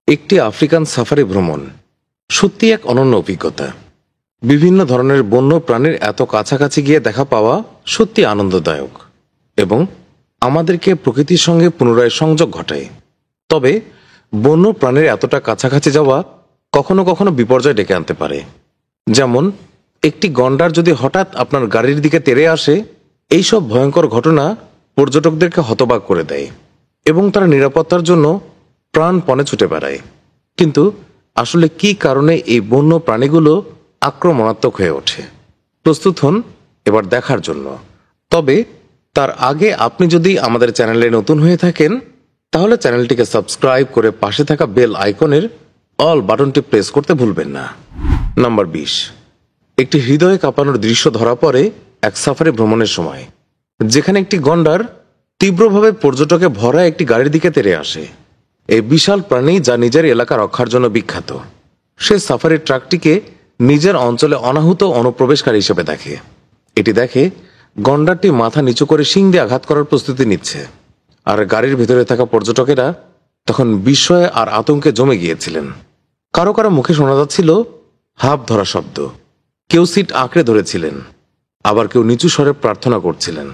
একটি African safari ভ্রমণ সত্যি এক অনন্য অভিজ্ঞতা। বিভিন্ন ধরনের বন্য প্রাণীর এত কাছাকাছি গিয়ে দেখা পাওয়া সত্যি আনন্দদায়ক এবং আমাদেরকে প্রকৃতির সঙ্গে পুনরায় সংযোগ ঘটায়। তবে বন্য প্রাণীর এতটা কাছাকাছি যাওয়া কখনো কখনো বিপর্যয় ডেকে আনতে পারে। যেমন একটি গন্ডার যদি হঠাৎ আপনার গাড়ির দিকে তেড়ে আসে, এইসব ভয়ঙ্কর ঘটনা পর্যটকদেরকে হতবাক করে দেয় এবং তারা নিরাপত্তার জন্য প্রাণপণে ছুটে বেড়ায়। কিন্তু আসলে কি কারণে এই বন্য প্রাণীগুলো আক্রমণাত্মক হয়ে ওঠে? প্রস্তুত হন এবার দেখার জন্য। তবে তার আগে আপনি যদি আমাদের চ্যানেলে নতুন হয়ে থাকেন তাহলে চ্যানেলটিকে সাবস্ক্রাইব করে পাশে থাকা বেল আইকনের অল বাটনটি প্রেস করতে ভুলবেন না। নাম্বার 20, একটি হৃদয় কাঁপানোর দৃশ্য ধরা পড়ে এক সাফারি ভ্রমণের সময়, যেখানে একটি গন্ডার তীব্রভাবে পর্যটকে ভরা একটি গাড়ির দিকে তেড়ে আসে। এই বিশাল প্রাণী যা নিজের এলাকা রক্ষার জন্য বিখ্যাত, সে সাফারি ট্রাকটিকে নিজের অঞ্চলে অনাহুত অনুপ্রবেশকারী হিসেবে দেখে। এটি দেখে গন্ডারটি মাথা নিচু করে শিং দিয়ে আঘাত করার প্রস্তুতি নিচ্ছে, আর গাড়ির ভেতরে থাকা পর্যটকেরা তখন বিস্ময়ে আর আতঙ্কে জমে গিয়েছিলেন। কারো কারো মুখে শোনা যাচ্ছিল হাঁপ ধরা শব্দ, কেউ সিট আঁকড়ে ধরেছিলেন, আবার কেউ নিচু স্বরে প্রার্থনা করছিলেন।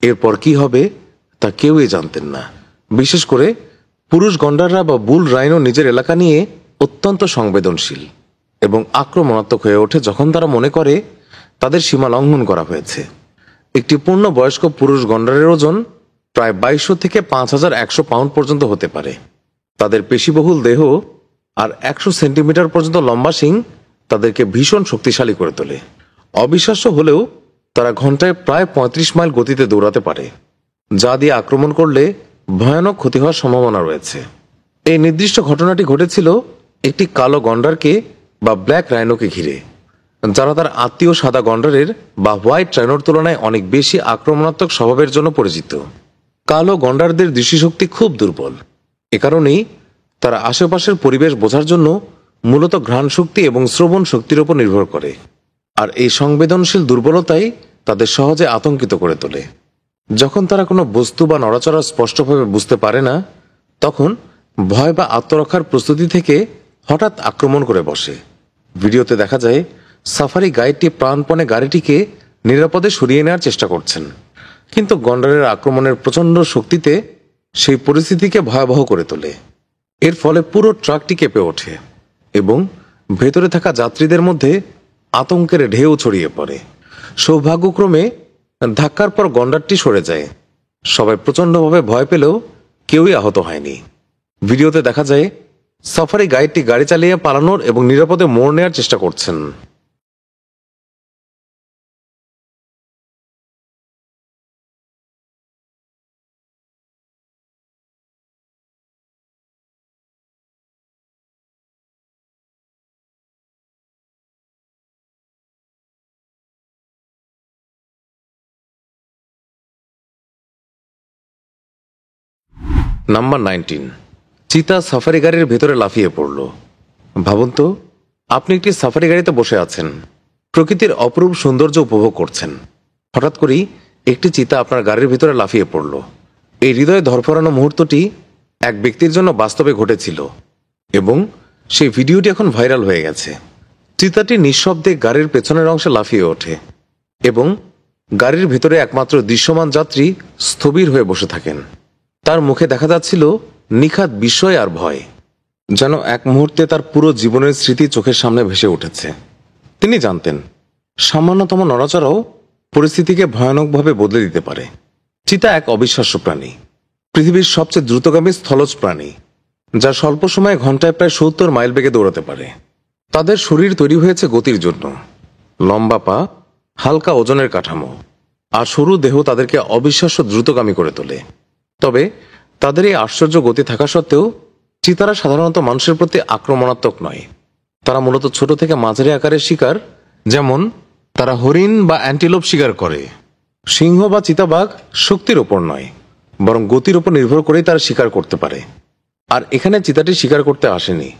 এরপর কি হবে তা কেউই জানতেন না। বিশেষ করে পুরুষ গন্ডাররা বা বুল রাইনো নিজের এলাকা নিয়ে অত্যন্ত সংবেদনশীল এবং আক্রমণাত্মক হয়ে ওঠে যখন তারা মনে করে তাদের সীমা লঙ্ঘন করা হয়েছে। একটি পূর্ণবয়স্ক পুরুষ গন্ডারের ওজন প্রায় 2200 থেকে 5100 পাউন্ড পর্যন্ত হতে পারে। তাদের পেশিবহুল দেহ আর 100 সেন্টিমিটার পর্যন্ত লম্বা শিং তাদেরকে ভীষণ শক্তিশালী করে তোলে। অবিশ্বাস্য হলেও তারা ঘন্টায় প্রায় 35 মাইল গতিতে দৌড়াতে পারে, যা দিয়ে আক্রমণ করলে ভয়ানক ক্ষতি হওয়ার সম্ভাবনা রয়েছে। এই নির্দিষ্ট ঘটনাটি ঘটেছিল একটি কালো গন্ডারকে বা ব্ল্যাক রাইনোকে ঘিরে, যারা তার আত্মীয় সাদা গন্ডারের বা হোয়াইট রাইনোর তুলনায় অনেক বেশি আক্রমণাত্মক স্বভাবের জন্য পরিচিত। কালো গন্ডারদের দৃষ্টিশক্তি খুব দুর্বল, এ কারণেই তারা আশেপাশের পরিবেশ বোঝার জন্য মূলত ঘ্রাণ শক্তি এবং শ্রবণ শক্তির উপর নির্ভর করে, আর এই সংবেদনশীল দুর্বলতাই তাদের সহজে আতঙ্কিত করে তোলে। যখন তারা কোনো বস্তু বা নড়াচড়া স্পষ্টভাবে বুঝতে পারে না, তখন ভয় বা আত্মরক্ষার প্রস্তুতি থেকে হঠাৎ আক্রমণ করে বসে। ভিডিওতে দেখা যায় সাফারি গাইডটি প্রাণপণে গাড়িটিকে নিরাপদে সরিয়ে নেওয়ার চেষ্টা করছেন, কিন্তু গন্ডারের আক্রমণের প্রচণ্ড শক্তিতে সেই পরিস্থিতিকে ভয়াবহ করে তোলে। এর ফলে পুরো ট্রাকটি কেঁপে ওঠে এবং ভেতরে থাকা যাত্রীদের মধ্যে আতঙ্কের ঢেউ ছড়িয়ে পড়ে। সৌভাগ্যক্রমে ধাক্কার পর গন্ডারটি সরে যায়। সবাই প্রচণ্ডভাবে ভয় পেলেও কেউই আহত হয়নি। ভিডিওতে দেখা যায় সাফারি গাইডটি গাড়ি চালিয়ে পালানোর এবং নিরাপদে মোড় নেওয়ার চেষ্টা করছেন। নাম্বার 19, চিতা সাফারি গাড়ির ভেতরে লাফিয়ে পড়ল। ভাবুন তো, আপনি একটি সাফারি গাড়িতে বসে আছেন, প্রকৃতির অপরূপ সৌন্দর্য উপভোগ করছেন। হঠাৎ করেই একটি চিতা আপনার গাড়ির ভিতরে লাফিয়ে পড়ল। এই হৃদয়ে ধরফরানো মুহূর্তটি এক ব্যক্তির জন্য বাস্তবে ঘটেছিল এবং সেই ভিডিওটি এখন ভাইরাল হয়ে গেছে। চিতাটি নিঃশব্দে গাড়ির পেছনের অংশে লাফিয়ে ওঠে এবং গাড়ির ভেতরে একমাত্র দৃশ্যমান যাত্রী স্থবির হয়ে বসে থাকেন। তার মুখে দেখা যাচ্ছিল নিখাদ বিস্ময় আর ভয়, যেন এক মুহূর্তে তার পুরো জীবনের স্মৃতি চোখের সামনে ভেসে উঠেছে। তিনি জানতেন সামান্যতম নড়াচড়াও পরিস্থিতিকে ভয়ানকভাবে বদলে দিতে পারে। চিতা এক অবিশ্বাস্য প্রাণী, পৃথিবীর সবচেয়ে দ্রুতগামী স্থলজ প্রাণী, যা স্বল্প সময়ে ঘন্টায় প্রায় 70 মাইল বেগে দৌড়াতে পারে। তাদের শরীর তৈরি হয়েছে গতির জন্য। লম্বা পা, হালকা ওজনের কাঠামো আর সরু দেহ তাদেরকে অবিশ্বাস্য দ্রুতগামী করে তোলে। তবে তাদের এই আশ্চর্য গতি থাকা সত্ত্বেও চিতারা সাধারণত মানুষের প্রতি আক্রমণাত্মক নয়। তারা মূলত ছোট থেকে মাঝারি আকারের শিকার, যেমন তারা হরিণ বা অ্যান্টিলোপ শিকার করে। সিংহ বা চিতাবাঘ শক্তির ওপর নয়, বরং গতির উপর নির্ভর করেই তারা শিকার করতে পারে। আর এখানে চিতাটি শিকার করতে আসেনি,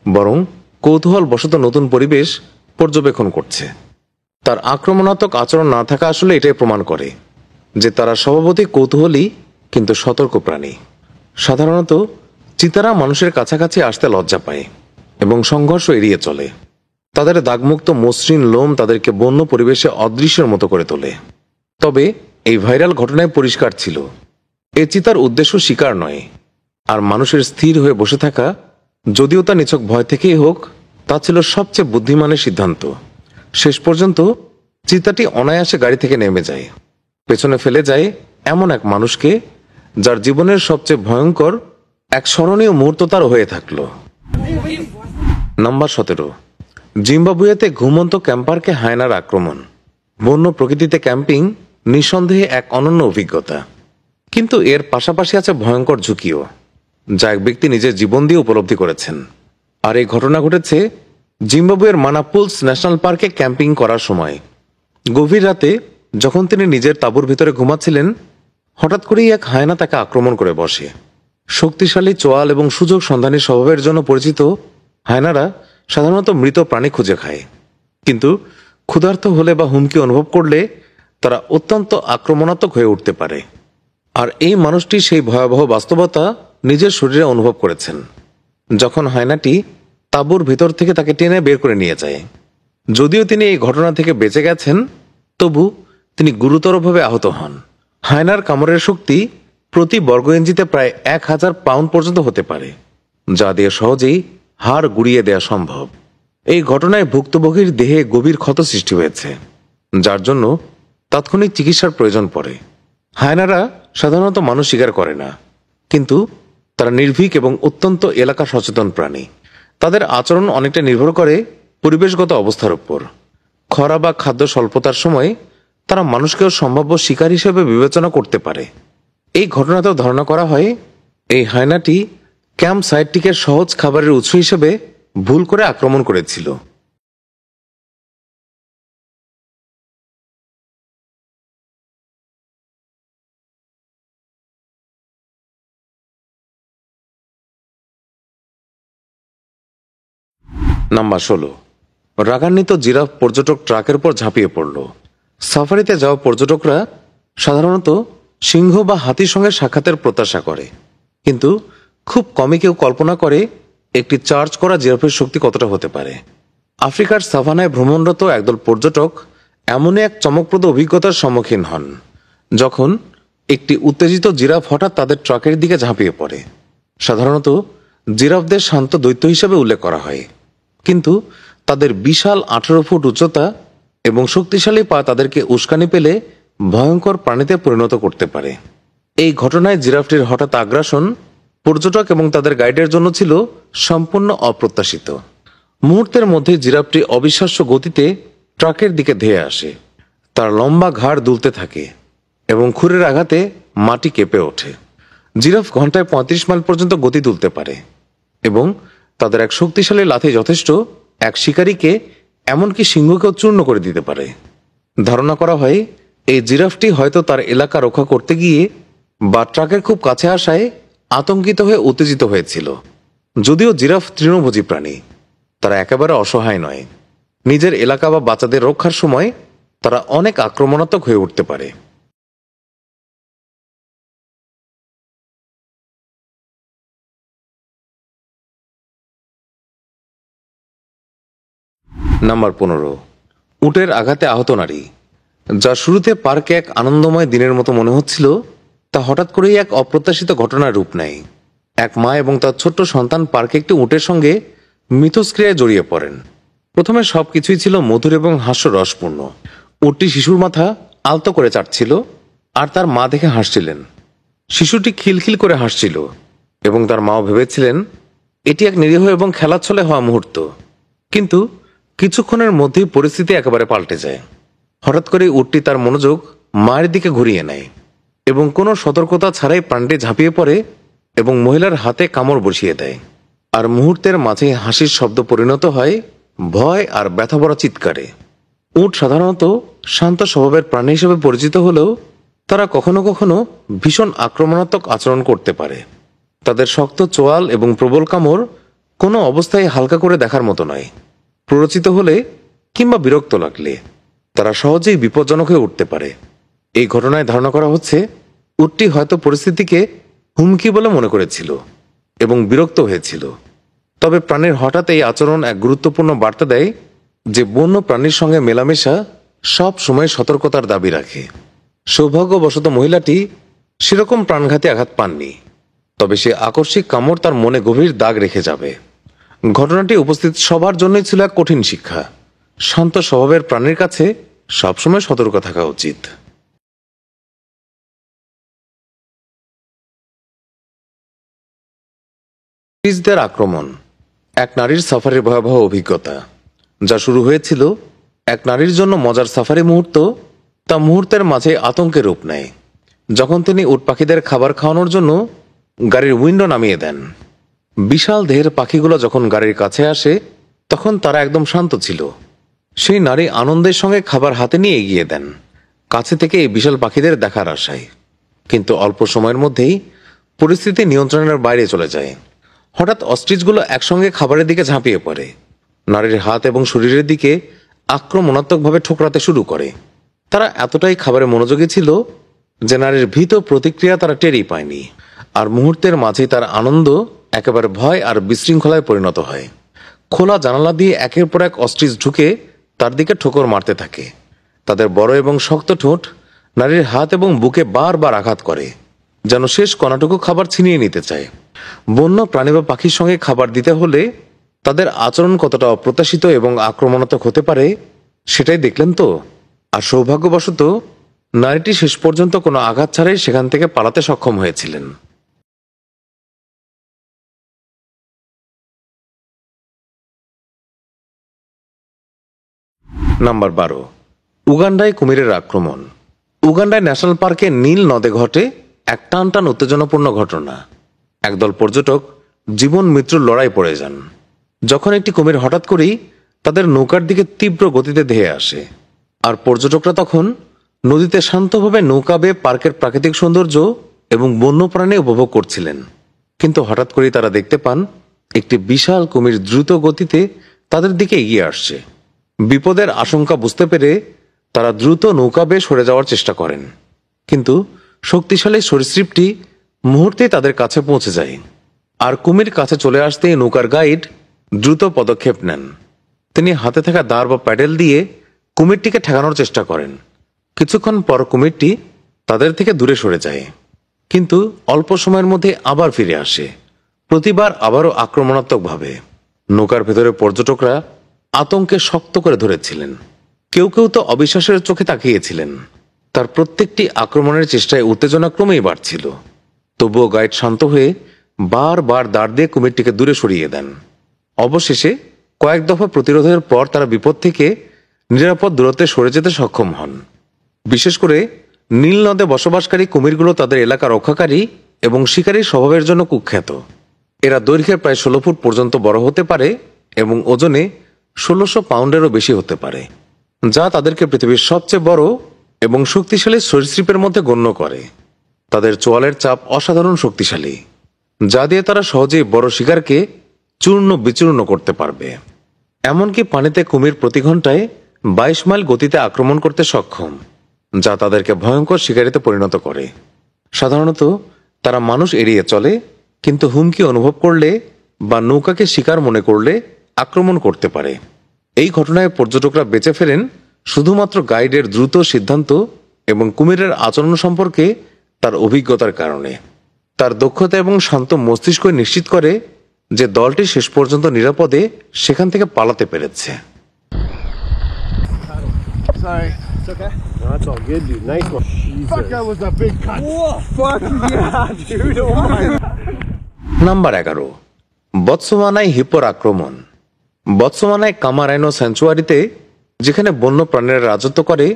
বরং কৌতূহল বশত নতুন পরিবেশ পর্যবেক্ষণ করছে। তার আক্রমণাত্মক আচরণ না থাকা আসলে এটাই প্রমাণ করে যে তারা স্বভাবতই কৌতূহলী কিন্তু সতর্ক প্রাণী। সাধারণত চিতারা মানুষের কাছাকাছি আসতে লজ্জা পায় এবং সংঘর্ষ এড়িয়ে চলে। তাদের দাগমুক্ত মসৃণ লোম তাদেরকে বন্য পরিবেশে অদৃশ্যের মতো করে তোলে। তবে এই ভাইরাল ঘটনায় পরিষ্কার ছিল, এই চিতার উদ্দেশ্য শিকার নয়, আর মানুষের স্থির হয়ে বসে থাকা, যদিও তা নিছক ভয় থেকেই হোক, তা ছিল সবচেয়ে বুদ্ধিমানের সিদ্ধান্ত। শেষ পর্যন্ত চিতাটি অনায়াসে গাড়ি থেকে নেমে যায়, পেছনে ফেলে যায় এমন এক মানুষকে যার জীবনের সবচেয়ে ভয়ঙ্কর এক স্মরণীয় মুহূর্ত তার হয়ে থাকলো। নাম্বার 17। জিম্বাবুয়েতে ঘুমন্ত ক্যাম্পারকে হায়নার আক্রমণ। বন্য প্রকৃতিতে ক্যাম্পিং নিঃসন্দেহে এক অনন্য অভিজ্ঞতা, কিন্তু এর পাশাপাশি আছে ভয়ঙ্কর ঝুঁকিও, যা এক ব্যক্তি নিজের জীবন দিয়ে উপলব্ধি করেছেন। আর এই ঘটনা ঘটেছে জিম্বাবুয়ের মানাপুলস ন্যাশনাল পার্কে ক্যাম্পিং করার সময়। গভীর রাতে যখন তিনি নিজের তাঁবুর ভিতরে ঘুমাচ্ছিলেন, হঠাৎ করেই এক হায়না তাকে আক্রমণ করে বসে। শক্তিশালী, চোয়াল এবং সুযোগ সন্ধানী স্বভাবের জন্য পরিচিত হায়নারা সাধারণত মৃত প্রাণী খুঁজে খায়, কিন্তু ক্ষুধার্ত হলে বা হুমকি অনুভব করলে তারা অত্যন্ত আক্রমণাত্মক হয়ে উঠতে পারে। আর এই মানুষটি সেই ভয়াবহ বাস্তবতা নিজের শরীরে অনুভব করেছেন যখন হায়নাটি তাঁবুর ভিতর থেকে তাকে টেনে বের করে নিয়ে যায়। যদিও তিনি এই ঘটনা থেকে বেঁচে গেছেন, তবু তিনি গুরুতরভাবে আহত হন। হায়নার কামড়ের শক্তি প্রতি বর্গ ইঞ্চিতে প্রায় 1000 পাউন্ড পর্যন্ত হতে পারে, যা দিয়ে সহজেই হাড় গুড়িয়ে দেওয়া সম্ভব। এই ঘটনায় ভুক্তভোগীর দেহে গভীর ক্ষত সৃষ্টি হয়েছে, যার জন্য তাৎক্ষণিক চিকিৎসার প্রয়োজন পড়ে। হায়নারা সাধারণত মানুষ শিকার করে না, কিন্তু তারা নির্ভীক এবং অত্যন্ত এলাকা সচেতন প্রাণী। তাদের আচরণ অনেকটা নির্ভর করে পরিবেশগত অবস্থার উপর। খরা বা খাদ্য স্বল্পতার সময় তারা মানুষকেও সম্ভাব্য শিকার হিসেবে বিবেচনা করতে পারে। এই ঘটনাতেও ধারণা করা হয় এই হায়নাটি ক্যাম্প সাইটটিকে সহজ খাবারের উৎস হিসেবে ভুল করে আক্রমণ করেছিল। নাম্বার 16। রাগান্বিত জিরাফ পর্যটক ট্রাকের উপর ঝাঁপিয়ে পড়ল। সাফারিতে যাওয়া পর্যটকরা সাধারণত সিংহ বা হাতির সঙ্গে সাক্ষাতের প্রত্যাশা করে, কিন্তু খুব কমই কেউ কল্পনা করে একটি চার্জ করা জিরাফের শক্তি কতটা হতে পারে। আফ্রিকার সাভানায় ভ্রমণরত একদল পর্যটক এমনই এক চমকপ্রদ অভিজ্ঞতার সম্মুখীন হন যখন একটি উত্তেজিত জিরাফ হঠাৎ তাদের ট্রাকের দিকে ঝাঁপিয়ে পড়ে। সাধারণত জিরাফদের শান্ত দৈত্য হিসেবে উল্লেখ করা হয়, কিন্তু তাদের বিশাল 18 ফুট উচ্চতা এবং শক্তিশালী পা তাদেরকে উস্কানি পেলে ভয়ঙ্কর প্রাণীতে পরিণত করতে পারে। এই ঘটনায় জিরাফটির হঠাৎ আগ্রাসন পর্যটক এবং তাদের গাইডের জন্য ছিল সম্পূর্ণ অপ্রত্যাশিত। মুহূর্তের মধ্যে জিরাফটি অবিশ্বাস্য গতিতে ট্রাকের দিকে ধেয়ে আসে। তার লম্বা ঘাড় দুলতে থাকে এবং খুরের আঘাতে মাটি কেঁপে ওঠে। জিরাফ ঘন্টায় 35 মাইল পর্যন্ত গতি তুলতে পারে এবং তাদের এক শক্তিশালী লাথি যথেষ্ট এক শিকারীকে, এমনকি সিংহকেও চূর্ণ করে দিতে পারে। ধারণা করা হয় এই জিরাফটি হয়তো তার এলাকা রক্ষা করতে গিয়ে বা ট্রাকের খুব কাছে আসায় আতঙ্কিত হয়ে উত্তেজিত হয়েছিল। যদিও জিরাফ তৃণভোজী প্রাণী, তারা একেবারে অসহায় নয়। নিজের এলাকা বা বাচ্চাদের রক্ষার সময় তারা অনেক আক্রমণাত্মক হয়ে উঠতে পারে। নাম্বার 15। উটের আঘাতে আহত নারী। যা শুরুতে পার্কে এক আনন্দময় দিনের মতো মনে হচ্ছিল, তা হঠাৎ করেই এক অপ্রত্যাশিত ঘটনার রূপ নেয়। এক মা এবং তার ছোট্ট সন্তান পার্কে একটি উটের সঙ্গে মিথস্ক্রিয়ায় জড়িয়ে পড়েন। প্রথমে সবকিছুই ছিল মধুর এবং হাস্যরসপূর্ণ। উটটি শিশুর মাথা আলতো করে চাটছিল আর তার মা দেখে হাসছিলেন। শিশুটি খিলখিল করে হাসছিল এবং তার মাও ভেবেছিলেন এটি এক নিরীহ এবং খেলাচ্ছলে হওয়া মুহূর্ত। কিন্তু কিছুক্ষণের মধ্যেই পরিস্থিতি একেবারে পাল্টে যায়। হঠাৎ করে উটটি তার মনোযোগ মায়ের দিকে ঘুরিয়ে নেয় এবং কোনো সতর্কতা ছাড়াই প্রাণটি ঝাঁপিয়ে পড়ে এবং মহিলার হাতে কামড় বসিয়ে দেয়। আর মুহূর্তের মাঝে হাসির শব্দ পরিণত হয় ভয় আর ব্যথা ভরা চিৎকারে। উট সাধারণত শান্ত স্বভাবের প্রাণী হিসেবে পরিচিত হলেও তারা কখনো কখনো ভীষণ আক্রমণাত্মক আচরণ করতে পারে। তাদের শক্ত চোয়াল এবং প্রবল কামড় কোনো অবস্থায় হালকা করে দেখার মতো নয়। প্ররোচিত হলে কিংবা বিরক্ত লাগলে তারা সহজেই বিপজ্জনক হয়ে উঠতে পারে। এই ঘটনায় ধারণা করা হচ্ছে উটটি হয়তো পরিস্থিতিকে হুমকি বলে মনে করেছিল এবং বিরক্ত হয়েছিল। তবে প্রাণীর হঠাৎ এই আচরণ এক গুরুত্বপূর্ণ বার্তা দেয় যে বন্য প্রাণীর সঙ্গে মেলামেশা সব সময় সতর্কতার দাবি রাখে। সৌভাগ্যবশত মহিলাটি সেরকম প্রাণঘাতী আঘাত পাননি, তবে সে আকস্মিক কামড় তার মনে গভীর দাগ রেখে যাবে। ঘটনাটি উপস্থিত সবার জন্যই ছিল এক কঠিন শিক্ষা। শান্ত স্বভাবের প্রাণীর কাছে সবসময় সতর্ক থাকা উচিত। ব্রিটিশদের আক্রমণ এক নারীর সাফারির ভয়াবহ অভিজ্ঞতা, যা শুরু হয়েছিল এক নারীর জন্য মজার সাফারি মুহূর্ত, তা মুহূর্তের মাঝে আতঙ্কের রূপ নেয় যখন তিনি উট পাখিদের খাবার খাওয়ানোর জন্য গাড়ির উইন্ডো নামিয়ে দেন। বিশাল দেহের পাখিগুলো যখন গাড়ির কাছে আসে তখন তারা একদম শান্ত ছিল। সেই নারী আনন্দের সঙ্গে খাবার হাতে নিয়ে এগিয়ে দেন কাছে থেকে এই বিশাল পাখিদের দেখার আশায়। কিন্তু অল্প সময়ের মধ্যেই পরিস্থিতি নিয়ন্ত্রণের বাইরে চলে যায়। হঠাৎ অস্ট্রিচগুলো একসঙ্গে খাবারের দিকে ঝাঁপিয়ে পড়ে, নারীর হাত এবং শরীরের দিকে আক্রমণাত্মকভাবে ঠোকরাতে শুরু করে। তারা এতটাই খাবারে মনোযোগী ছিল যে নারীর ভীত প্রতিক্রিয়া তারা টেরই পায়নি, আর মুহূর্তের মাঝেই তার আনন্দ একেবারে ভয় আর বিশৃঙ্খলায় পরিণত হয়। খোলা জানালা দিয়ে একের পর এক অস্ট্রিচ ঢুকে তার দিকে ঠোকর মারতে থাকে। তাদের বড় এবং শক্ত ঠোঁট নারীর হাত এবং বুকে বারবার আঘাত করে, যেন শেষ কণাটুকু খাবার ছিনিয়ে নিতে চায়। বন্য প্রাণী বা পাখির সঙ্গে খাবার দিতে হলে তাদের আচরণ কতটা অপ্রত্যাশিত এবং আক্রমণাত্মক হতে পারে সেটাই দেখলেন তো। আর সৌভাগ্যবশত নারীটি শেষ পর্যন্ত কোনো আঘাত ছাড়াই সেখান থেকে পালাতে সক্ষম হয়েছিলেন। নাম্বার 12, উগান্ডায় কুমিরের আক্রমণ। উগান্ডায় ন্যাশনাল পার্কে নীল নদে ঘটে এক টান টান উত্তেজনাপূর্ণ ঘটনা। একদল পর্যটক জীবন মৃত্যুর লড়াই পড়ে যান যখন একটি কুমির হঠাৎ করেই তাদের নৌকার দিকে তীব্র গতিতে ধেয়ে আসে। আর পর্যটকরা তখন নদীতে শান্তভাবে নৌকা বেয়ে পার্কের প্রাকৃতিক সৌন্দর্য এবং বন্যপ্রাণী উপভোগ করছিলেন। কিন্তু হঠাৎ করেই তারা দেখতে পান একটি বিশাল কুমির দ্রুত গতিতে তাদের দিকে এগিয়ে আসছে। বিপদের আশঙ্কা বুঝতে পেরে তারা দ্রুত নৌকা বেয়ে সরে যাওয়ার চেষ্টা করেন, কিন্তু শক্তিশালী সরীসৃপটি মুহূর্তেই তাদের কাছে পৌঁছে যায়। আর কুমির কাছে চলে আসতেই নৌকার গাইড দ্রুত পদক্ষেপ নেন। তিনি হাতে থাকা দাঁড় বা প্যাডেল দিয়ে কুমিরটিকে ঠেকানোর চেষ্টা করেন। কিছুক্ষণ পর কুমিরটি তাদের থেকে দূরে সরে যায়, কিন্তু অল্প সময়ের মধ্যে আবার ফিরে আসে, প্রতিবার আবারও আক্রমণাত্মকভাবে। নৌকার ভেতরে পর্যটকরা আতঙ্কে শক্ত করে ধরেছিলেন, কেউ কেউ তো অবিশ্বাসের চোখে তাকিয়েছিলেন। তার প্রত্যেকটি আক্রমণের চেষ্টায় উত্তেজনা ক্রমেই বাড়ছিল। তবুও গাইড শান্ত হয়ে বারবার দাঁড় দিয়ে কুমিরটিকে দূরে সরিয়ে দেন। অবশেষে কয়েক দফা প্রতিরোধের পর তারা বিপদ থেকে নিরাপদ দূরত্বে সরে যেতে সক্ষম হন। বিশেষ করে নীল নদে বসবাসকারী কুমিরগুলো তাদের এলাকা রক্ষাকারী এবং শিকারীর স্বভাবের জন্য কুখ্যাত। এরা দৈর্ঘ্যে প্রায় 16 ফুট পর্যন্ত বড় হতে পারে এবং ওজনে 1600 পাউন্ডেরও বেশি হতে পারে, যা তাদেরকে পৃথিবীর সবচেয়ে বড় এবং শক্তিশালী সরীসৃপের মধ্যে গণ্য করে। তাদের চোয়ালের চাপ অসাধারণ শক্তিশালী, যা দিয়ে তারা সহজেই বড় শিকারকে চূর্ণ বিচূর্ণ করতে পারবে। এমনকি পানিতে কুমির প্রতি ঘন্টায় 22 মাইল গতিতে আক্রমণ করতে সক্ষম, যা তাদেরকে ভয়ঙ্কর শিকারিতে পরিণত করে। সাধারণত তারা মানুষ এড়িয়ে চলে, কিন্তু হুমকি অনুভব করলে বা নৌকাকে শিকার মনে করলে আক্রমণ করতে পারে। এই ঘটনায় পর্যটকরা বেঁচে ফেরেন শুধুমাত্র গাইডের দ্রুত সিদ্ধান্ত এবং কুমিরের আচরণ সম্পর্কে তার অভিজ্ঞতার কারণে। তার দক্ষতা এবং শান্ত মস্তিষ্ক নিশ্চিত করে যে দলটি শেষ পর্যন্ত নিরাপদে সেখান থেকে পালাতে পেরেছে। Sorry. It's okay. No, that's all good, dude. Nice one. Fuck, that was a big cut. Whoa. Fuck yeah, dude. Oh my. Number 11, বতসোয়ানায় হিপোর আক্রমণ। বতসোয়ানায় কামারাইনো স্যাংচুয়ারিতে, যেখানে বন্য প্রাণীরা রাজত্ব করে,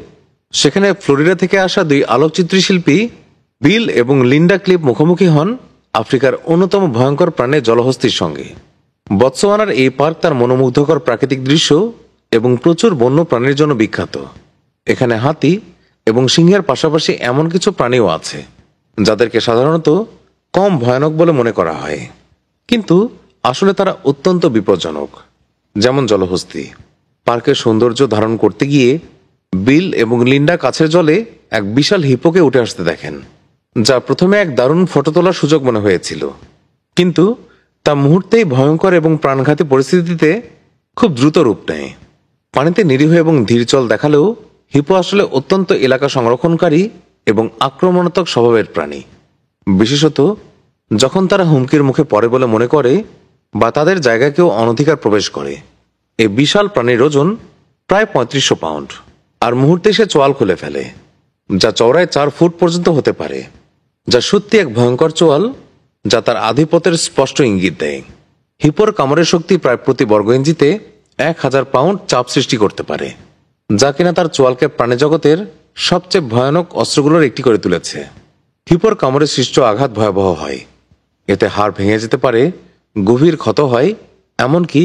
সেখানে ফ্লোরিডা থেকে আসা 2 আলোকচিত্রী শিল্পী বিল এবং লিন্ডা ক্লিপ মুখোমুখি হন আফ্রিকার অন্যতম ভয়ঙ্কর প্রাণী জলহস্তির সঙ্গে। বতসোয়ানার এই পার্ক তার মনোমুগ্ধকর প্রাকৃতিক দৃশ্য এবং প্রচুর বন্য প্রাণীর জন্য বিখ্যাত। এখানে হাতি এবং সিংহের পাশাপাশি এমন কিছু প্রাণীও আছে যাদেরকে সাধারণত কম ভয়ানক বলে মনে করা হয়, কিন্তু আসলে তারা অত্যন্ত বিপজ্জনক, যেমন জলহস্তি। পার্কের সৌন্দর্য ধারণ করতে গিয়ে বিল এবং লিন্ডা কাছের জলে এক বিশাল হিপোকে উঠে আসতে দেখেন, যা প্রথমে এক দারুণ ফটো তোলার সুযোগ মনে হয়েছিল, কিন্তু তা মুহূর্তেই ভয়ঙ্কর এবং প্রাণঘাতী পরিস্থিতিতে খুব দ্রুত রূপ নেয়। পানিতে নিরীহ এবং ধীরচল দেখালেও হিপো আসলে অত্যন্ত এলাকা সংরক্ষণকারী এবং আক্রমণাত্মক স্বভাবের প্রাণী। বিশেষত যখন তারা হুমকির মুখে পড়ে বলে মনে করে বা তাদের জায়গায় কেউ অনধিকার প্রবেশ করে। এই বিশাল প্রাণীর ওজন প্রায় ৩৫০০ পাউন্ড, আর মুহূর্তে সে চোয়াল খুলে ফেলে, যা চওড়ায় ৪ ফুট পর্যন্ত হতে পারে, যা সত্যি এক ভয়ঙ্কর চোয়াল, যা তার আধিপত্যের স্পষ্ট ইঙ্গিত দেয়। হিপোর কামড়ের শক্তি প্রায় প্রতি বর্গ ইঞ্চিতে ১,০০০ পাউন্ড চাপ সৃষ্টি করতে পারে, যা কিনা তার চোয়ালকে প্রাণীজগতের সবচেয়ে ভয়ানক অস্ত্রগুলোর একটি করে তুলেছে। হিপোর কামড়ে সৃষ্ট আঘাত ভয়াবহ হয়। এতে হাড় ভেঙে যেতে পারে, গভীর ক্ষত হয়, এমনকি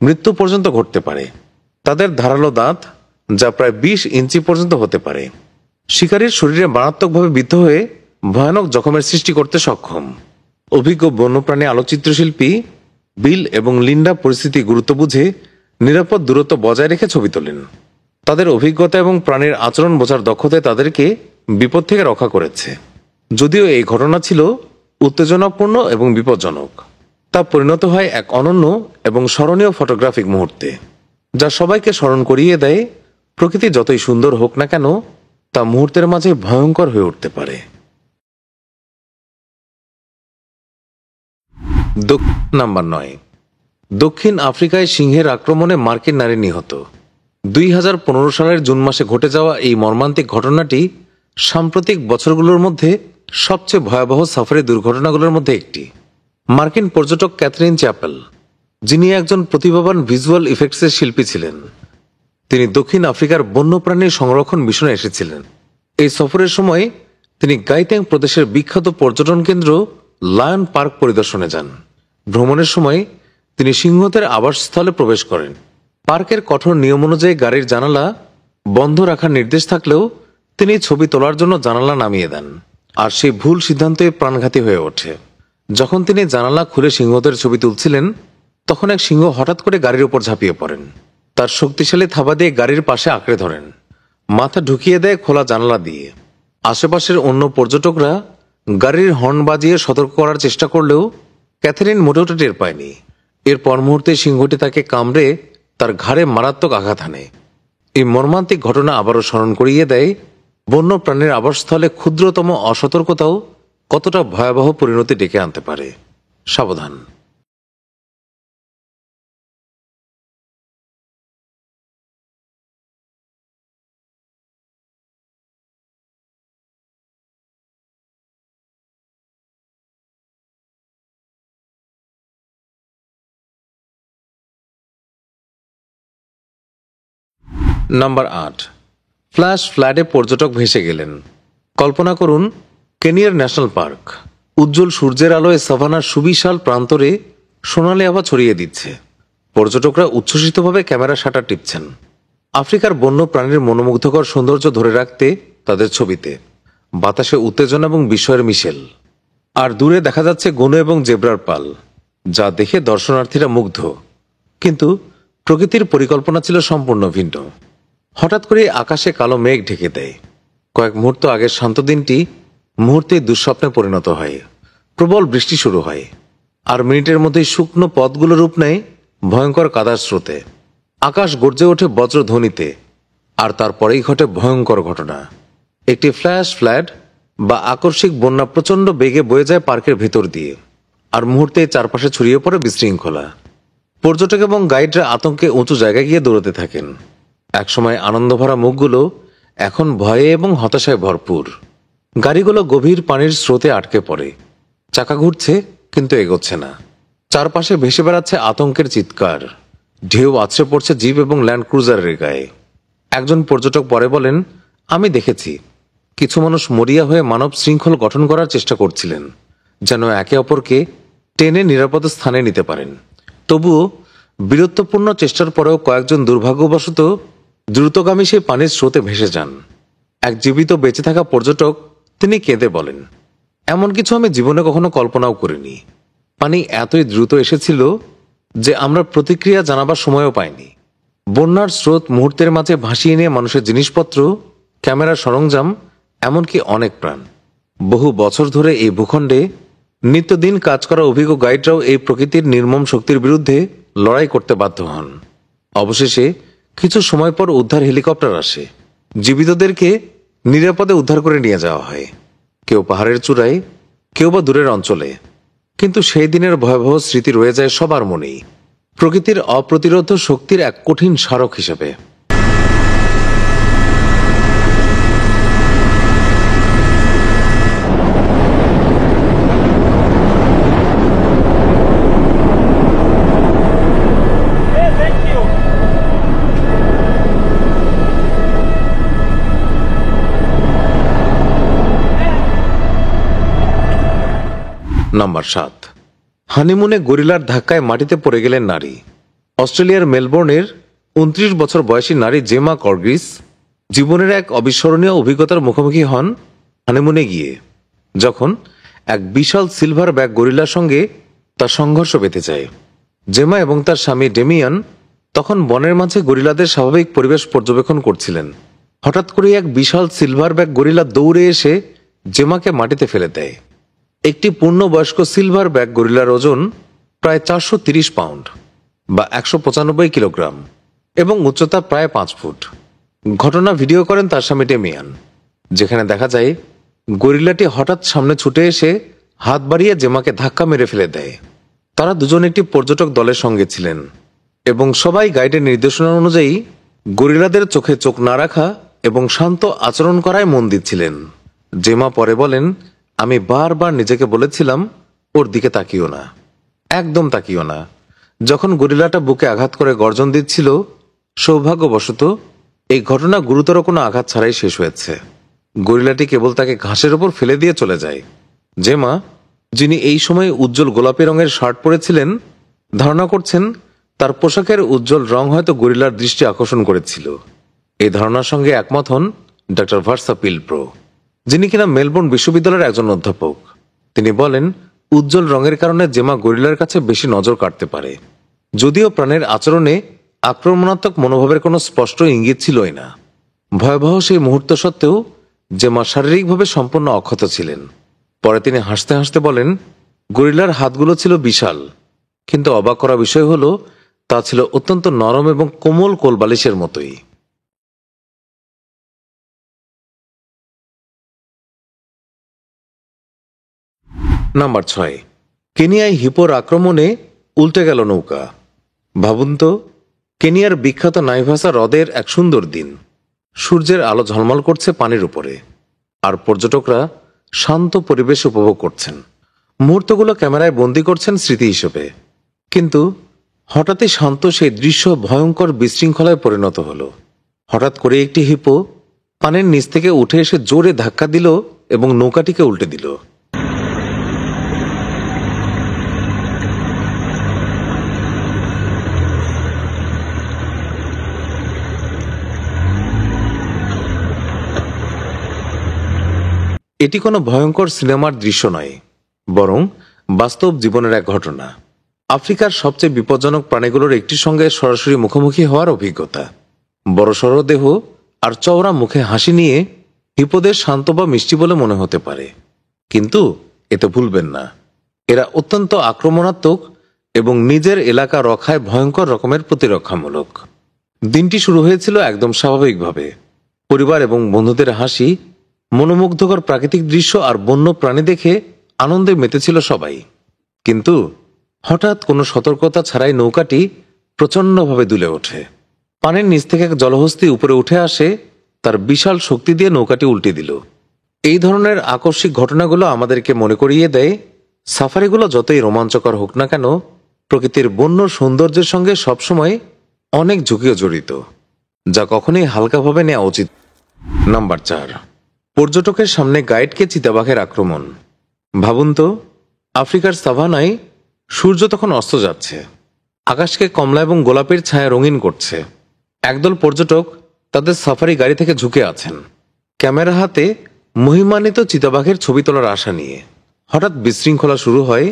মৃত্যু পর্যন্ত ঘটতে পারে। তাদের ধারালো দাঁত, যা প্রায় ২০ ইঞ্চি পর্যন্ত হতে পারে, শিকারীর শরীরে মারাত্মকভাবে বিদ্ধ হয়ে ভয়ানক জখমের সৃষ্টি করতে সক্ষম। অভিজ্ঞ বন্যপ্রাণী আলোকচিত্রশিল্পী বিল এবং লিন্ডা পরিস্থিতি গুরুত্ব বুঝে নিরাপদ দূরত্ব বজায় রেখে ছবি তোলেন। তাদের অভিজ্ঞতা এবং প্রাণীর আচরণ বোঝার দক্ষতায় তাদেরকে বিপদ থেকে রক্ষা করেছে। যদিও এই ঘটনা ছিল উত্তেজনাপূর্ণ এবং বিপজ্জনক, তা পরিণত হয় এক অনন্য এবং স্মরণীয় ফটোগ্রাফিক মুহূর্তে, যা সবাইকে স্মরণ করিয়ে দেয় প্রকৃতি যতই সুন্দর হোক না কেন, তা মুহূর্তের মাঝে ভয়ঙ্কর হয়ে উঠতে পারে। নাম্বার ৯। দক্ষিণ আফ্রিকায় সিংহের আক্রমণে মার্কিন নারী নিহত। ২০১৫ সালের জুন মাসে ঘটে যাওয়া এই মর্মান্তিক ঘটনাটি সাম্প্রতিক বছরগুলোর মধ্যে সবচেয়ে ভয়াবহ সাফারি দুর্ঘটনাগুলোর মধ্যে একটি। মার্কিন পর্যটক ক্যাথরিন চ্যাপেল, যিনি একজন প্রতিভাবান ভিজুয়াল ইফেক্টসের শিল্পী ছিলেন, তিনি দক্ষিণ আফ্রিকার বন্যপ্রাণীর সংরক্ষণ মিশনে এসেছিলেন। এই সফরের সময় তিনি গাইটেং প্রদেশের বিখ্যাত পর্যটন কেন্দ্র লায়ন পার্ক পরিদর্শনে যান। ভ্রমণের সময় তিনি সিংহদের আবাসস্থলে প্রবেশ করেন। পার্কের কঠোর নিয়ম অনুযায়ী গাড়ির জানালা বন্ধ রাখার নির্দেশ থাকলেও তিনি ছবি তোলার জন্য জানালা নামিয়ে দেন, আর সেই ভুল সিদ্ধান্তই প্রাণঘাতী হয়ে ওঠে। যখন তিনি জানালা খুলে সিংহদের ছবি তুলছিলেন, তখন এক সিংহ হঠাৎ করে গাড়ির উপর ঝাঁপিয়ে পড়েন। তার শক্তিশালী থাবা দিয়ে গাড়ির পাশে আঁকড়ে ধরেন, মাথা ঢুকিয়ে দেয় খোলা জানালা দিয়ে। আশেপাশের অন্য পর্যটকরা গাড়ির হর্ন বাজিয়ে সতর্ক করার চেষ্টা করলেও ক্যাথরিন মোটেও টের পায়নি। এর পর মুহূর্তে সিংহটি তাকে কামড়ে তার ঘাড়ে মারাত্মক আঘাত হানে। এই মর্মান্তিক ঘটনা আবারও স্মরণ করিয়ে দেয় বন্য প্রাণীর আবাসস্থলে ক্ষুদ্রতম অসতর্কতাও কতটা ভয়াবহ পরিণতি ডেকে আনতে পারে। সাবধান। নাম্বার ৮। ফ্ল্যাশ ফ্ল্যাডে পর্যটক ভেসে গেলেন। কল্পনা করুন, কেনিয়ার ন্যাশনাল পার্ক উজ্জ্বল সূর্যের আলোয় সাভানার সুবিশাল প্রান্তরে সোনালি আভা ছড়িয়ে দিচ্ছে। পর্যটকরা উচ্ছ্বসিতভাবে ক্যামেরা শাটার টিপছেন, আফ্রিকার বন্য প্রাণীর মনোমুগ্ধকর সৌন্দর্য ধরে রাখতে তাদের ছবিতে। বাতাসে উত্তেজনা এবং বিস্ময়ের মিশেল, আর দূরে দেখা যাচ্ছে গনু এবং জেব্রার পাল, যা দেখে দর্শনার্থীরা মুগ্ধ। কিন্তু প্রকৃতির পরিকল্পনা ছিল সম্পূর্ণ ভিন্ন। হঠাৎ করে আকাশে কালো মেঘ ঢেকে দেয়। কয়েক মুহূর্ত আগের শান্ত দিনটি মুহূর্তে দুঃস্বপ্নে পরিণত হয়। প্রবল বৃষ্টি শুরু হয়, আর মিনিটের মধ্যেই শুকনো পথগুলো রূপ নেয় ভয়ঙ্কর কাদার স্রোতে। আকাশ গর্জে ওঠে বজ্রধ্বনিতে, আর তারপরেই ঘটে ভয়ঙ্কর ঘটনা। একটি ফ্ল্যাশ ফ্ল্যাড বা আকস্মিক বন্যা প্রচণ্ড বেগে বয়ে যায় পার্কের ভেতর দিয়ে, আর মুহূর্তে চারপাশে ছড়িয়ে পড়ে বিশৃঙ্খলা। পর্যটক এবং গাইডরা আতঙ্কে উঁচু জায়গায় গিয়ে দৌড়াতে থাকেন। একসময় আনন্দভরা মুখগুলো এখন ভয়ে এবং হতাশায় ভরপুর। গাড়িগুলো গভীর পানির স্রোতে আটকে পড়ে, চাকা ঘুরছে কিন্তু এগোচ্ছে না। চারপাশে ভেসে বেড়াচ্ছে আতঙ্কের চিৎকার। ঢেউ আছড়ে পড়ছে জিপ এবং ল্যান্ড ক্রুজারের গায়ে। একজন পর্যটক পরে বলেন, আমি দেখেছি কিছু মানুষ মরিয়া হয়ে মানব শৃঙ্খল গঠন করার চেষ্টা করছিলেন, যেন একে অপরকে টেনে নিরাপদ স্থানে নিতে পারেন। তবুও বীরত্বপূর্ণ চেষ্টার পরেও কয়েকজন দুর্ভাগ্যবশত দ্রুতগামী সেই পানির স্রোতে ভেসে যান। এক জীবিত বেঁচে থাকা পর্যটক, তিনি কেঁদে বলেন, এমন কিছু আমি জীবনে কখনো কল্পনাও করিনি। পানি এতই দ্রুত এসেছিল যে আমরা প্রতিক্রিয়া জানাবার সময়ও পাইনি। বন্যার স্রোত মুহূর্তের মাঝে ভাসিয়ে নিয়ে মানুষের জিনিসপত্র, ক্যামেরার সরঞ্জাম, এমনকি অনেক প্রাণ। বহু বছর ধরে এই ভূখণ্ডে নিত্যদিন কাজ করা অভিজ্ঞ গাইডরাও এই প্রকৃতির নির্মম শক্তির বিরুদ্ধে লড়াই করতে বাধ্য হন। অবশেষে কিছু সময় পর উদ্ধার হেলিকপ্টার আসে। জীবিতদেরকে নিরাপদে উদ্ধার করে নিয়ে যাওয়া হয়, কেউ পাহাড়ের চূড়ায়, কেউ বা দূরের অঞ্চলে। কিন্তু সেই দিনের ভয়াবহ স্মৃতি রয়ে যায় সবার মনেই, প্রকৃতির অপ্রতিরোধ্য শক্তির এক কঠিন স্মারক হিসেবে। নাম্বার 7, হানিমুনে গরিলার ধাক্কায় মাটিতে পড়ে গেলেন নারী। অস্ট্রেলিয়ার মেলবোর্নের 29 বছর বয়সী নারী জেমা কর্গিস জীবনের এক অবিস্মরণীয় অভিজ্ঞতার মুখোমুখি হন হানিমুনে গিয়ে, যখন এক বিশাল সিলভার ব্যাগ গরিলার সঙ্গে তার সংঘর্ষ বেঁধে যায়। জেমা এবং তার স্বামী ডেমিয়ান তখন বনের মাঝে গরিলাদের স্বাভাবিক পরিবেশ পর্যবেক্ষণ করছিলেন। হঠাৎ করে এক বিশাল সিলভার ব্যাগ গরিলা দৌড়ে এসে জেমাকে মাটিতে ফেলে দেয়। একটি পূর্ণবয়স্ক সিলভার ব্যাগ গরিলার ওজন প্রায় 430 পাউন্ড বা 195 কিলোগ্রাম এবং উচ্চতা প্রায় 5 ফুট। ঘটনা ভিডিও করেন তার স্বামী ডেমিয়ান, যেখানে দেখা যায় গরিলাটি হঠাৎ সামনে ছুটে এসে হাত বাড়িয়ে জেমাকে ধাক্কা মেরে ফেলে দেয়। তারা দুজন একটি পর্যটক দলের সঙ্গে ছিলেন এবং সবাই গাইডের নির্দেশনা অনুযায়ী গরিলাদের চোখে চোখ না রাখা এবং শান্ত আচরণ করায় মন দিচ্ছিলেন। জেমা পরে বলেন, আমি বারবার নিজেকে বলেছিলাম ওর দিকে তাকিও না, একদম তাকিও না। যখন গরিলাটা বুকে আঘাত করে গর্জন দিচ্ছিল, সৌভাগ্যবশত এই ঘটনা গুরুতর কোনো আঘাত ছাড়াই শেষ হয়েছে। গরিলাটি কেবল তাকে ঘাসের ওপর ফেলে দিয়ে চলে যায়। জেমা, যিনি এই সময় উজ্জ্বল গোলাপি রঙের শার্ট পরেছিলেন, ধারণা করছেন তার পোশাকের উজ্জ্বল রং হয়তো গরিলার দৃষ্টি আকর্ষণ করেছিল। এই ধারণার সঙ্গে একমত হন ডক্টর ভার্সা পিলপ্রো, যিনি কিনা মেলবোর্ন বিশ্ববিদ্যালয়ের একজন অধ্যাপক। তিনি বলেন, উজ্জ্বল রঙের কারণে জেমা গরিলার কাছে বেশি নজর কাটতে পারে, যদিও প্রাণের আচরণে আক্রমণাত্মক মনোভাবের কোনো স্পষ্ট ইঙ্গিত ছিলই না। ভয়াবহ সেই মুহূর্ত সত্ত্বেও জেমা শারীরিকভাবে সম্পূর্ণ অক্ষত ছিলেন। পরে তিনি হাসতে হাসতে বলেন, গরিলার হাতগুলো ছিল বিশাল, কিন্তু অবাক করা বিষয় হলো তা ছিল অত্যন্ত নরম এবং কোমল কোলবালিশের মতোই। নাম্বার 6, কেনিয়ায় হিপোর আক্রমণে উল্টে গেল নৌকা। ভাবুন তো, কেনিয়ার বিখ্যাত নাইভাসা হ্রদের এক সুন্দর দিন, সূর্যের আলো ঝলমল করছে পানির উপরে, আর পর্যটকরা শান্ত পরিবেশ উপভোগ করছেন। মুহূর্তগুলো ক্যামেরায় বন্দি করছেন স্মৃতি হিসেবে। কিন্তু হঠাৎই শান্ত সেই দৃশ্য ভয়ঙ্কর বিশৃঙ্খলায় পরিণত হলো। হঠাৎ করে একটি হিপো পানির নিচ থেকে উঠে এসে জোরে ধাক্কা দিল এবং নৌকাটিকে উল্টে দিল। এটি কোনো ভয়ঙ্কর সিনেমার দৃশ্য নয়, বরং বাস্তব জীবনের এক ঘটনা। আফ্রিকার সবচেয়ে বিপজ্জনক প্রাণীগুলোর একটির সঙ্গে সরাসরি মুখোমুখি হওয়ার অভিজ্ঞতা। বড়সড় দেহ আর চওড়া মুখে হাসি নিয়ে হিপোদের শান্ত বা মিষ্টি বলে মনে হতে পারে, কিন্তু এতে ভুলবেন না, এরা অত্যন্ত আক্রমণাত্মক এবং নিজের এলাকা রক্ষায় ভয়ঙ্কর রকমের প্রতিরক্ষামূলক। দিনটি শুরু হয়েছিল একদম স্বাভাবিকভাবে, পরিবার এবং বন্ধুদের হাসি, মনোমুগ্ধকর প্রাকৃতিক দৃশ্য আর বন্য প্রাণী দেখে আনন্দে মেতেছিল সবাই। কিন্তু হঠাৎ কোনো সতর্কতা ছাড়াই নৌকাটি প্রচণ্ডভাবে দুলে ওঠে। পানির নিচ থেকে এক জলহস্তী উপরে উঠে আসে, তার বিশাল শক্তি দিয়ে নৌকাটি উল্টে দিল। এই ধরনের আকস্মিক ঘটনাগুলো আমাদেরকে মনে করিয়ে দেয়, সাফারিগুলো যতই রোমাঞ্চকর হোক না কেন, প্রকৃতির বন্য সৌন্দর্যের সঙ্গে সবসময় অনেক ঝুঁকিও জড়িত, যা কখনোই হালকাভাবে নেওয়া উচিত। নাম্বার 4, পর্যটকের সামনে গাইডকে চিতাবাঘের আক্রমণ। ভাবুন তো, আফ্রিকার সাভানায় সূর্য তখন অস্ত যাচ্ছে, আকাশকে কমলা এবং গোলাপের ছায়া রঙিন করছে। একদল পর্যটক তাদের সাফারি গাড়ি থেকে ঝুঁকে আছেন, ক্যামেরা হাতে মহিমান্বিত চিতাবাঘের ছবি তোলার আশা নিয়ে। হঠাৎ বিশৃঙ্খলা শুরু হয়,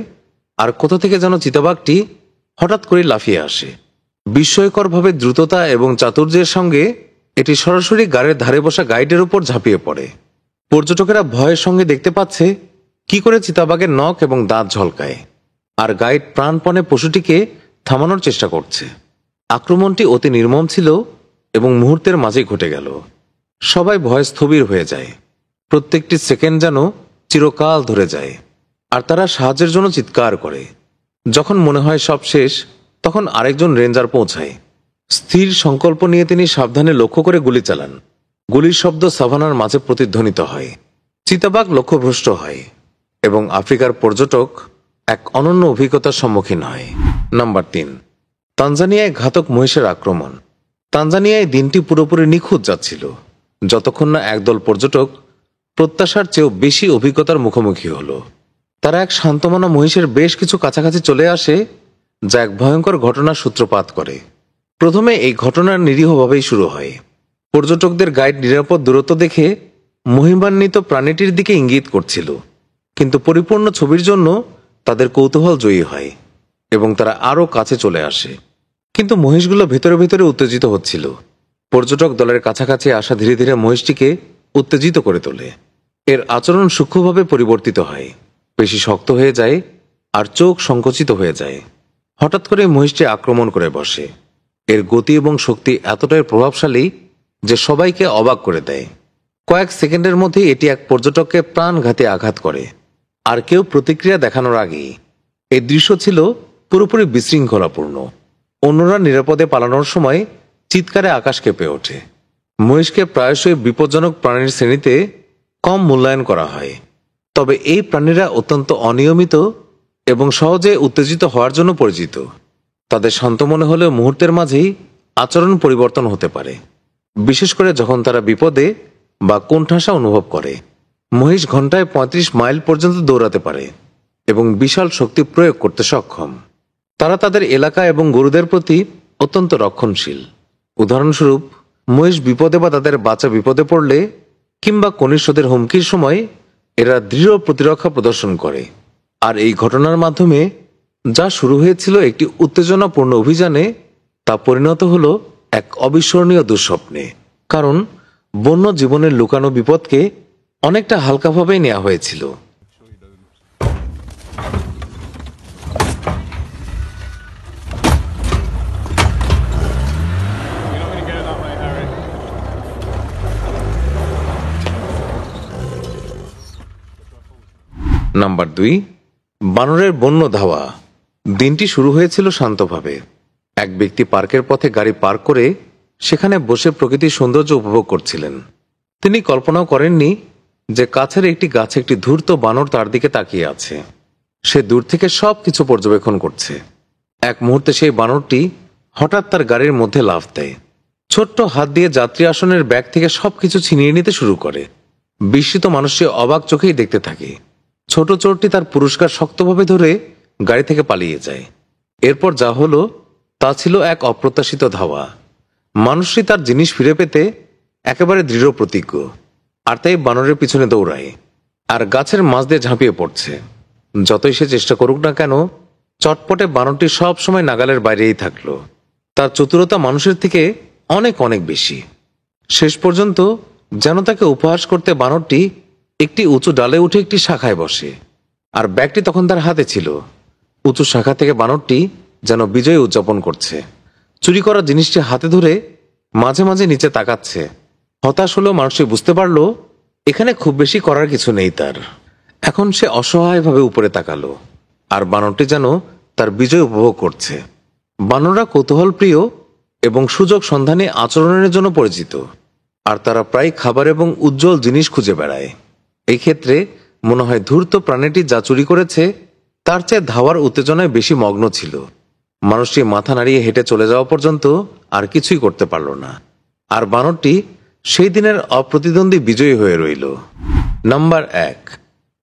আর কোথা থেকে যেন চিতাবাঘটি হঠাৎ করে লাফিয়ে আসে। বিস্ময়করভাবে দ্রুততা এবং চাতুর্যের সঙ্গে এটি সরাসরি গাড়ির ধারে বসা গাইডের উপর ঝাঁপিয়ে পড়ে। পর্যটকেরা ভয়ের সঙ্গে দেখতে পাচ্ছে কি করে চিতাবাঘের নখ এবং দাঁত ঝলকায়, আর গাইড প্রাণপণে পশুটিকে থামানোর চেষ্টা করছে। আক্রমণটি অতি নির্মম ছিল এবং মুহূর্তের মাঝেই ঘটে গেল। সবাই ভয়ে স্থবির হয়ে যায়। প্রত্যেকটি সেকেন্ড যেন চিরকাল ধরে যায়, আর তারা সাহায্যের জন্য চিৎকার করে। যখন মনে হয় সব শেষ, তখন আরেকজন রেঞ্জার পৌঁছায়। স্থির সংকল্প নিয়ে তিনি সাবধানে লক্ষ্য করে গুলি চালান। গুলির শব্দ সাভানার মাঝে প্রতিধ্বনিত হয়। চিতাবাঘ লক্ষ্যভ্রষ্ট হয় এবং আফ্রিকার পর্যটক এক অনন্য অভিজ্ঞতার সম্মুখীন হয়। নাম্বার 3, তানজানিয়ায় ঘাতক মহিষের আক্রমণ। তানজানিয়ায় দিনটি পুরোপুরি নিখুঁত যাচ্ছিল, যতক্ষণ না একদল পর্যটক প্রত্যাশার চেয়েও বেশি অভিজ্ঞতার মুখোমুখি হলো। তারা এক শান্তমনা মহিষের বেশ কিছু কাছাকাছি চলে আসে, যা এক ভয়ঙ্কর ঘটনার সূত্রপাত করে। প্রথমে এই ঘটনার নিরীহভাবেই শুরু হয়। পর্যটকদের গাইড নিরাপদ দূরত্ব দেখে মহিমান্বিত প্রাণীটির দিকে ইঙ্গিত করছিল, কিন্তু পরিপূর্ণ ছবির জন্য তাদের কৌতূহল জয়ী হয় এবং তারা আরও কাছে চলে আসে। কিন্তু মহিষগুলো ভেতরে ভেতরে উত্তেজিত হচ্ছিল। পর্যটক দলের কাছাকাছি আসা ধীরে ধীরে মহিষটিকে উত্তেজিত করে তোলে। এর আচরণ সূক্ষ্মভাবে পরিবর্তিত হয়, পেশি শক্ত হয়ে যায় আর চোখ সংকুচিত হয়ে যায়। হঠাৎ করে মহিষটি আক্রমণ করে বসে। এর গতি এবং শক্তি এতটাই প্রভাবশালী যে সবাইকে অবাক করে দেয়। কয়েক সেকেন্ডের মধ্যেই এটি এক পর্যটককে প্রাণঘাতী আঘাত করে, আর কেউ প্রতিক্রিয়া দেখানোর আগেই। এই দৃশ্য ছিল পুরোপুরি বিশৃঙ্খলাপূর্ণ। অন্যরা নিরাপদে পালানোর সময় চিৎকারে আকাশ কেঁপে ওঠে। মহিষকে প্রায়শই বিপজ্জনক প্রাণীর শ্রেণীতে কম মূল্যায়ন করা হয়, তবে এই প্রাণীরা অত্যন্ত অনিয়মিত এবং সহজে উত্তেজিত হওয়ার জন্য পরিচিত। তাদের শান্ত মনে হলেও মুহূর্তের মাঝেই আচরণ পরিবর্তন হতে পারে, বিশেষ করে যখন তারা বিপদে বা কোণঠাসা অনুভব করে। মহিষ ঘন্টায় 35 মাইল পর্যন্ত দৌড়াতে পারে এবং বিশাল শক্তি প্রয়োগ করতে সক্ষম। তারা তাদের এলাকা এবং গরুদের প্রতি অত্যন্ত রক্ষণশীল। উদাহরণস্বরূপ, মহিষ বিপদে বা তাদের বাচ্চা বিপদে পড়লে কিংবা কনিষ্ঠদের হুমকির সময় এরা দৃঢ় প্রতিরক্ষা প্রদর্শন করে। আর এই ঘটনার মাধ্যমে যা শুরু হয়েছিল একটি উত্তেজনাপূর্ণ অভিযানে, তা পরিণত হলো এক অবিস্মরণীয় দুঃস্বপ্নে। কারণ বন্য জীবনের লুকানো বিপদকে অনেকটা হালকাভাবেই নেওয়া হয়েছিল। নাম্বার 2, বানরের বন্য ধাওয়া। দিনটি শুরু হয়েছিল শান্তভাবে। এক ব্যক্তি পার্কের পথে গাড়ি পার্ক করে সেখানে বসে প্রকৃতির সৌন্দর্য উপভোগ করছিলেন। তিনি কল্পনাও করেননি যে কাছের একটি গাছে একটি ধূর্ত বানর তার দিকে তাকিয়ে আছে। সে দূর থেকে সবকিছু পর্যবেক্ষণ করছে। এক মুহূর্তে সেই বানরটি হঠাৎ তার গাড়ির মধ্যে লাফ দেয়। ছোট্ট হাত দিয়ে যাত্রী আসনের ব্যাগ থেকে সবকিছু ছিনিয়ে নিতে শুরু করে। বিস্মিত মানুষটি অবাক চোখেই দেখতে থাকে। ছোট চোরটি তার পুরস্কার শক্তভাবে ধরে গাড়ি থেকে পালিয়ে যায়। এরপর যা হলো তা ছিল এক অপ্রত্যাশিত ধাওয়া। মানুষটি তার জিনিস ফিরে পেতে একেবারে দৃঢ় প্রতিজ্ঞ, আর তাই বানরের পিছনে দৌড়ায় আর গাছের মাঝ দিয়ে ঝাঁপিয়ে পড়ছে। যতই সে চেষ্টা করুক না কেন, চটপটে বানরটি সব সময় নাগালের বাইরেই থাকলো। তার চতুরতা মানুষের থেকে অনেক অনেক বেশি। শেষ পর্যন্ত যেন তাকে উপহাস করতে বানরটি একটি উঁচু ডালে উঠে একটি শাখায় বসে, আর ব্যাগটি তখন তার হাতে ছিল। উঁচু শাখা থেকে বানরটি যেন বিজয় উদযাপন করছে। চুরি করা জিনিসটি হাতে ধরে মাঝে মাঝে নিচে তাকাচ্ছে। হতাশ হলেও মানুষটি বুঝতে পারল এখানে খুব বেশি করার কিছু নেই তার। এখন সে অসহায়ভাবে উপরে তাকালো, আর বানরটি যেন তার বিজয় উপভোগ করছে। বানররা কৌতূহল প্রিয় এবং সুযোগ সন্ধানী আচরণের জন্য পরিচিত, আর তারা প্রায় খাবার এবং উজ্জ্বল জিনিস খুঁজে বেড়ায়। এই ক্ষেত্রে মনে হয় ধূর্ত প্রাণীটি যা চুরি করেছে তার চেয়ে ধাওয়ার উত্তেজনায় বেশি মগ্ন ছিল। মানুষটি মাথা নাড়িয়ে হেঁটে চলে যাওয়া পর্যন্ত আর কিছুই করতে পারল না, আর বানরটি সেই দিনের অপ্রতিদ্বন্দ্বী বিজয়ী হয়ে রইল। নাম্বার 1,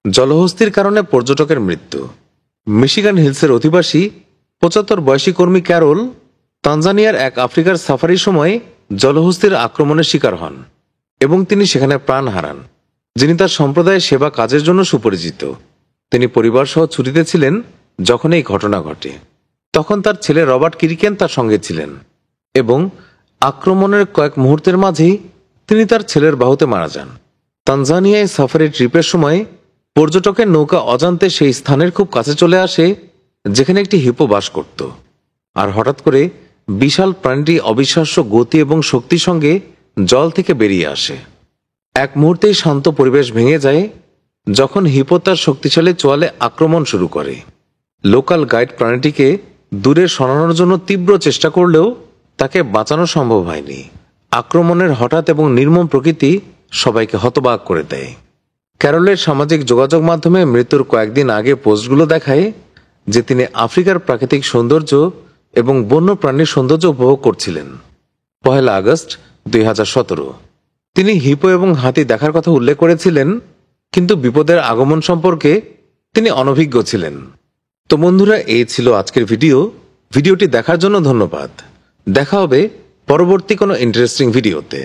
জলহস্তির কারণে পর্যটকের মৃত্যু। মিশিগান হিলসের অধিবাসী 75 বয়সী কর্মী ক্যারল তানজানিয়ার এক আফ্রিকার সাফারির সময় জলহস্তির আক্রমণের শিকার হন এবং তিনি সেখানে প্রাণ হারান। যিনি তার সম্প্রদায়ের সেবা কাজের জন্য সুপরিচিত। তিনি পরিবার সহ ছুটিতে ছিলেন যখন এই ঘটনা ঘটে। তখন তার ছেলে রবার্ট কিরিকেন তার সঙ্গে ছিলেন এবং আক্রমণের কয়েক মুহূর্তের মাঝেই তিনি তার ছেলের বাহুতে মারা যান। তানজানিয়ায় সাফারি ট্রিপের সময় পর্যটকের নৌকা অজান্তে সেই স্থানের খুব কাছে চলে আসে যেখানে একটি হিপো বাস করত। আর হঠাৎ করে বিশাল প্রাণীটি অবিশ্বাস্য গতি এবং শক্তির সঙ্গে জল থেকে বেরিয়ে আসে। এক মুহূর্তেই শান্ত পরিবেশ ভেঙে যায় যখন হিপো তার শক্তিশালী চোয়ালে আক্রমণ শুরু করে। লোকাল গাইড প্রাণীটিকে দূরে সরানোর জন্য তীব্র চেষ্টা করলেও তাকে বাঁচানো সম্ভব হয়নি। আক্রমণের হঠাৎ এবং নির্মম প্রকৃতি সবাইকে হতবাক করে দেয়। ক্যারলের সামাজিক যোগাযোগ মাধ্যমে মৃত্যুর কয়েকদিন আগে পোস্টগুলো দেখায় যে তিনি আফ্রিকার প্রাকৃতিক সৌন্দর্য এবং বন্য প্রাণীর সৌন্দর্য উপভোগ করছিলেন। 1 আগস্ট 2017 তিনি হিপো এবং হাতি দেখার কথা উল্লেখ করেছিলেন, কিন্তু বিপদের আগমন সম্পর্কে তিনি অনভিজ্ঞ ছিলেন। তো বন্ধুরা, এই ছিল আজকের ভিডিওটি দেখার জন্য ধন্যবাদ। দেখা হবে পরবর্তী কোনো ইন্টারেস্টিং ভিডিওতে।